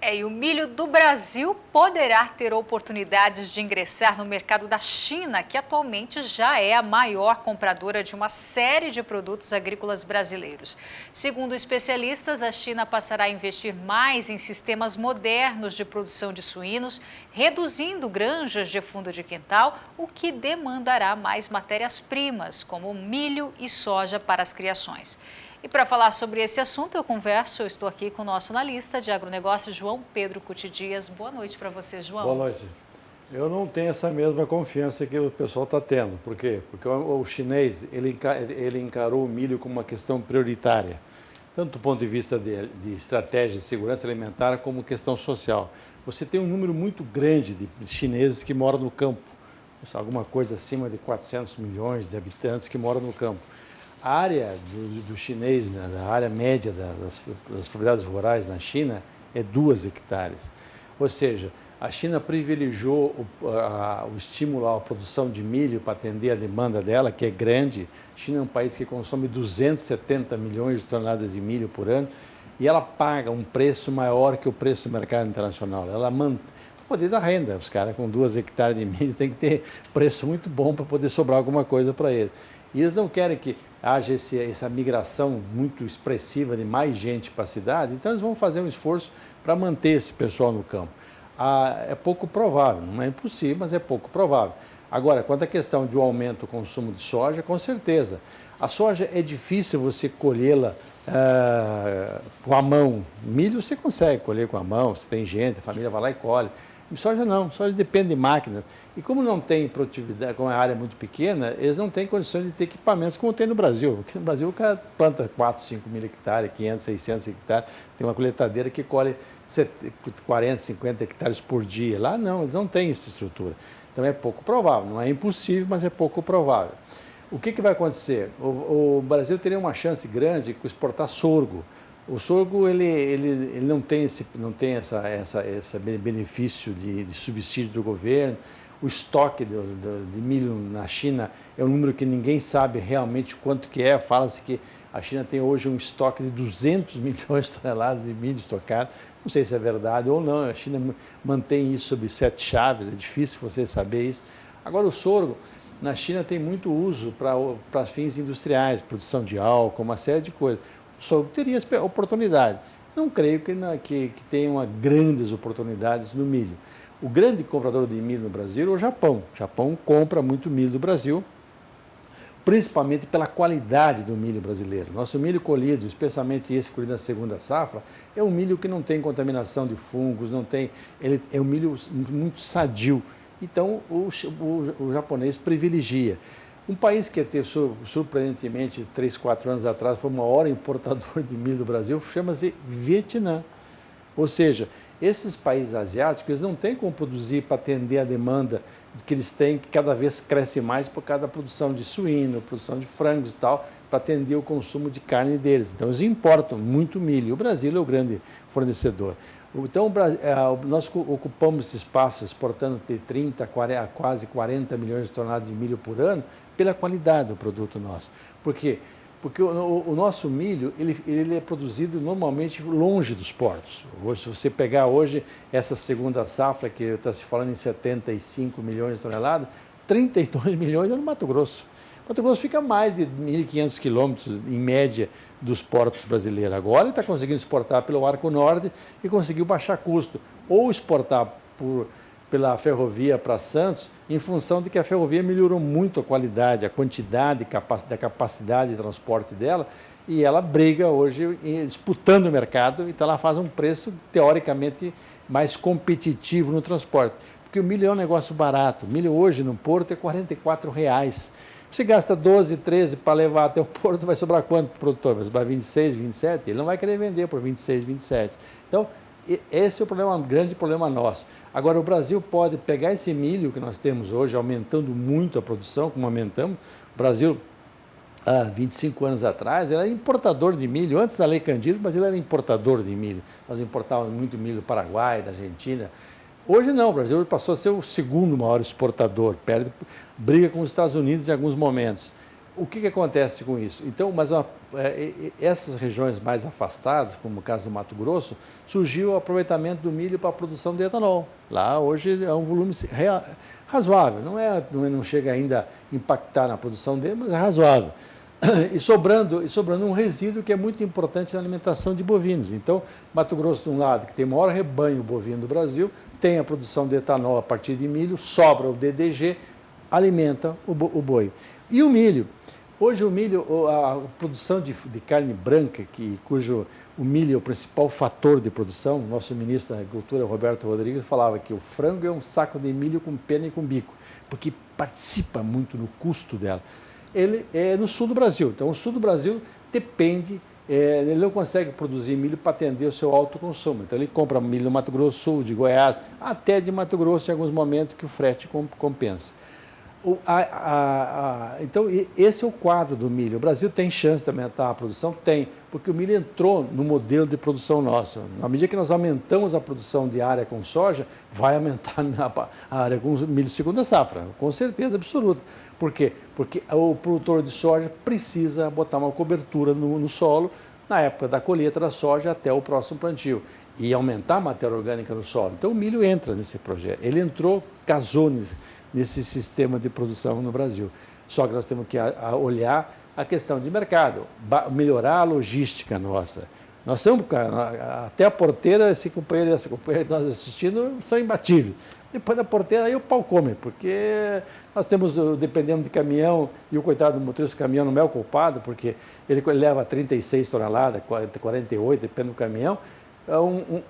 E o milho do Brasil poderá ter oportunidades de ingressar no mercado da China, que atualmente já é a maior compradora de uma série de produtos agrícolas brasileiros. Segundo especialistas, a China passará a investir mais em sistemas modernos de produção de suínos, reduzindo granjas de fundo de quintal, o que demandará mais matérias-primas, como milho e soja para as criações. E para falar sobre esse assunto, eu estou aqui com o nosso analista de agronegócio, João Pedro Cuti Dias. Boa noite para você, João. Boa noite. Eu não tenho essa mesma confiança que o pessoal está tendo. Por quê? Porque o chinês ele encarou o milho como uma questão prioritária, tanto do ponto de vista de estratégia de segurança alimentar como questão social. Você tem um número muito grande de chineses que moram no campo, alguma coisa acima de 400 milhões de habitantes que moram no campo. A área do chinês, né, a área média das propriedades rurais na China é 2 hectares. Ou seja, a China privilegiou o estímulo à produção de milho para atender a demanda dela, que é grande. A China é um país que consome 270 milhões de toneladas de milho por ano e ela paga um preço maior que o preço do mercado internacional. Ela mantém o poder da renda. Os caras com 2 hectares de milho têm que ter preço muito bom para poder sobrar alguma coisa para eles. E eles não querem que haja essa migração muito expressiva de mais gente para a cidade, então eles vão fazer um esforço para manter esse pessoal no campo. É pouco provável, não é impossível, mas é pouco provável. Agora, quanto à questão de um aumento do consumo de soja, com certeza. A soja é difícil você colhê-la com a mão. Milho você consegue colher com a mão, se tem gente, a família vai lá e colhe. Soja não, soja depende de máquina. E como não tem produtividade, como a área é muito pequena, eles não têm condições de ter equipamentos como tem no Brasil. Porque no Brasil o cara planta 4, 5 mil hectares, 500, 600 hectares, tem uma colheitadeira que colhe 40, 50 hectares por dia. Lá não, eles não têm essa estrutura. Então é pouco provável, não é impossível, mas é pouco provável. O que vai acontecer? O Brasil teria uma chance grande de exportar sorgo. O sorgo ele não tem esse benefício de subsídio do governo. O estoque de milho na China é um número que ninguém sabe realmente quanto que é. Fala-se que a China tem hoje um estoque de 200 milhões de toneladas de milho estocado. Não sei se é verdade ou não. A China mantém isso sob 7 chaves, é difícil você saber isso. Agora, o sorgo na China tem muito uso para fins industriais, produção de álcool, uma série de coisas. O sorgo teria oportunidade. Não creio que tenha grandes oportunidades no milho. O grande comprador de milho no Brasil é o Japão. O Japão compra muito milho do Brasil, principalmente pela qualidade do milho brasileiro. Nosso milho colhido, especialmente esse colhido na segunda safra, é um milho que não tem contaminação de fungos, ele é um milho muito sadio. Então, o japonês privilegia. Um país que teve, surpreendentemente, 3, 4 anos atrás, foi o maior importador de milho do Brasil, chama-se Vietnã. Ou seja, esses países asiáticos, eles não têm como produzir para atender a demanda que eles têm, que cada vez cresce mais por causa da produção de suíno, produção de frangos e tal, para atender o consumo de carne deles. Então, eles importam muito milho. E o Brasil é o grande fornecedor. Então, nós ocupamos esse espaço exportando de 30 a quase 40 milhões de toneladas de milho por ano pela qualidade do produto nosso. Por quê? Porque o nosso milho ele é produzido normalmente longe dos portos. Hoje, se você pegar hoje essa segunda safra, que está se falando em 75 milhões de toneladas, 32 milhões é no Mato Grosso. Mato Grosso fica a mais de 1.500 quilômetros, em média, dos portos brasileiros. Agora ele está conseguindo exportar pelo Arco Norte e conseguiu baixar custo. Ou exportar pela ferrovia para Santos, em função de que a ferrovia melhorou muito a qualidade, a quantidade, da capacidade de transporte dela, e ela briga hoje disputando o mercado, então ela faz um preço teoricamente mais competitivo no transporte. Porque o milho é um negócio barato. O milho hoje no porto é R$ 44,00. Você gasta 12, 13 para levar até o porto, vai sobrar quanto para o produtor? Vai sobrar 26, 27? Ele não vai querer vender por 26, 27. Então, esse é o grande problema nosso. Agora, o Brasil pode pegar esse milho que nós temos hoje, aumentando muito a produção, como aumentamos. O Brasil, há 25 anos atrás, era importador de milho. Antes da Lei Candir, mas ele era importador de milho. Nós importávamos muito milho do Paraguai, da Argentina. Hoje não, o Brasil passou a ser o segundo maior exportador, briga com os Estados Unidos em alguns momentos. O que acontece com isso? Então, essas regiões mais afastadas, como o caso do Mato Grosso, surgiu o aproveitamento do milho para a produção de etanol. Lá hoje é um volume razoável, não chega ainda a impactar na produção dele, mas é razoável. E sobrando um resíduo que é muito importante na alimentação de bovinos. Então, Mato Grosso, de um lado, que tem o maior rebanho bovino do Brasil, tem a produção de etanol a partir de milho, sobra o DDG, alimenta o boi. E o milho? Hoje o milho, a produção de carne branca, cujo o milho é o principal fator de produção, nosso ministro da Agricultura, Roberto Rodrigues, falava que o frango é um saco de milho com pena e com bico, porque participa muito no custo dela. Ele é no sul do Brasil, então o sul do Brasil depende, ele não consegue produzir milho para atender o seu alto consumo, então ele compra milho no Mato Grosso do Sul, de Goiás, até de Mato Grosso em alguns momentos que o frete compensa. Então, esse é o quadro do milho. O Brasil tem chance de aumentar a produção? Tem, porque o milho entrou no modelo de produção nosso. Na medida que nós aumentamos a produção de área com soja, vai aumentar a área com milho segunda safra, com certeza absoluta. Por quê? Porque o produtor de soja precisa botar uma cobertura no solo na época da colheita da soja até o próximo plantio e aumentar a matéria orgânica no solo. Então, o milho entra nesse projeto. Ele entrou, casou nesse sistema de produção no Brasil. Só que nós temos que olhar a questão de mercado, melhorar a logística nossa. Nós temos, até a porteira, esse companheiro e essa companheira que nós assistindo são imbatíveis. Depois da porteira, aí o pau come, porque nós temos, dependendo de caminhão, e o coitado do motorista do caminhão não é o culpado, porque ele leva 36 toneladas, 48, depende do caminhão.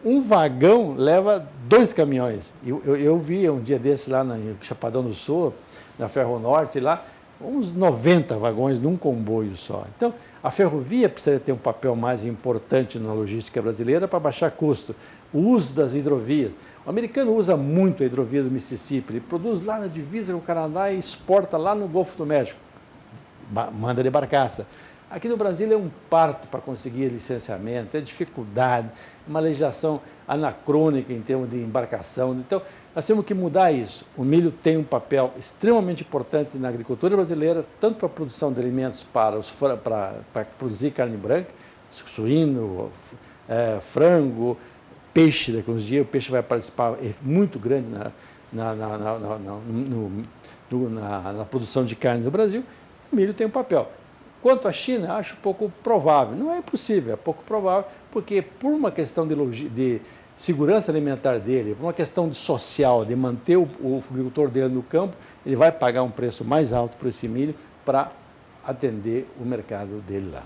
Um vagão leva 2 caminhões. Eu vi um dia desses lá no Chapadão do Sul, na Ferronorte, lá, uns 90 vagões num comboio só. Então, a ferrovia precisa ter um papel mais importante na logística brasileira para baixar custo. O uso das hidrovias. O americano usa muito a hidrovia do Mississippi. Ele produz lá na divisa com o Canadá e exporta lá no Golfo do México. Manda de barcaça. Aqui no Brasil é um parto para conseguir licenciamento, é dificuldade, uma legislação anacrônica em termos de embarcação. Então, nós temos que mudar isso. O milho tem um papel extremamente importante na agricultura brasileira, tanto para a produção de alimentos para produzir carne branca, suíno, frango, peixe. Daqui a uns dias o peixe vai participar muito grande na produção de carne do Brasil. O milho tem um papel. Quanto à China, acho pouco provável. Não é impossível, é pouco provável, porque por uma questão de segurança alimentar dele, por uma questão de social, de manter o agricultor dele no campo, ele vai pagar um preço mais alto por esse milho para atender o mercado dele lá.